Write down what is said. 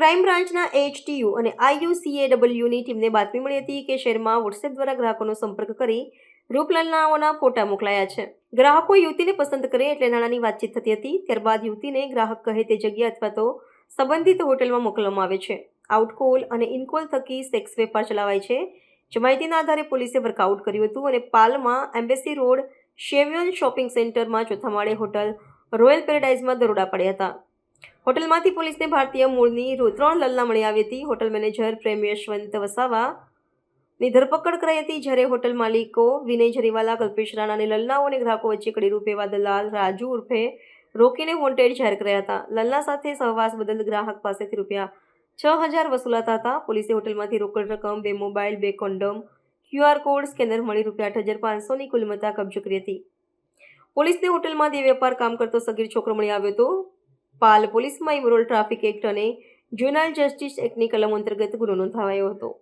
Crime બ્રાન્ચના HTU અને IUCAWની ટીમને બાતમી મળી હતી કે શહેરમાં વોટ્સએપ દ્વારા ગ્રાહકોનો સંપર્ક કરી રૂપલલ્લાઓના ફોટા મોકલાયા છે. ગ્રાહકો યુવતીને પસંદ કરે એટલે નાણાંની વાતચીત થતી હતી. ત્યારબાદ યુવતીને ગ્રાહક કહે તે જગ્યા અથવા તો સંબંધિત હોટેલમાં મોકલવામાં આવે છે. આઉટકોલ અને ઇનકોલ થકી સેક્સ વેપાર ચલાવાય છે. જે માહિતીના આધારે પોલીસે વર્કઆઉટ કર્યું હતું અને પાલમાં એમ્બેસી રોડ શેવિયન શોપિંગ સેન્ટરમાં ચોથા માળે હોટલ રોયલ પેરાડાઇઝમાં દરોડા પડ્યા હતા. હોટલમાંથી પોલીસને ભારતીય મૂળની 3 લલ્લા મળી આવી હતી. હોટલ મેનેજર પ્રેમ યશવંત વસાવાની ધરપકડ કરાઈ હતી. જ્યારે હોટલ માલિકો વિનય જરીવાલા, કલ્પેશ રાણા અને લલ્લાઓ અને ગ્રાહકો વચ્ચે કડી રૂપે એવા દલાલ રાજુ ઉર્ફે રોકીને વોન્ટેડ જાહેર કર્યા હતા. લલ્લા સાથે સહવાસ બદલ ગ્રાહક પાસેથી ₹6,000 વસૂલાતા હતા. પોલીસે હોટલમાંથી રોકડ રકમ, 2 mobile, 2 condom, QR code, scanner મળી ₹8,500ની કુલ મત્તા કબજો કરી હતી. પોલીસને હોટલમાં દેહ વેપાર કામ કરતો સગીર છોકરો મળી આવ્યો હતો. પાલ પોલીસમાં ઇમરોલ ટ્રાફિક એક્ટ અને જ્યુવેનાઇલ જસ્ટિસ એક્ટની કલમો અંતર્ગત ગુનો નોંધાયો હતો.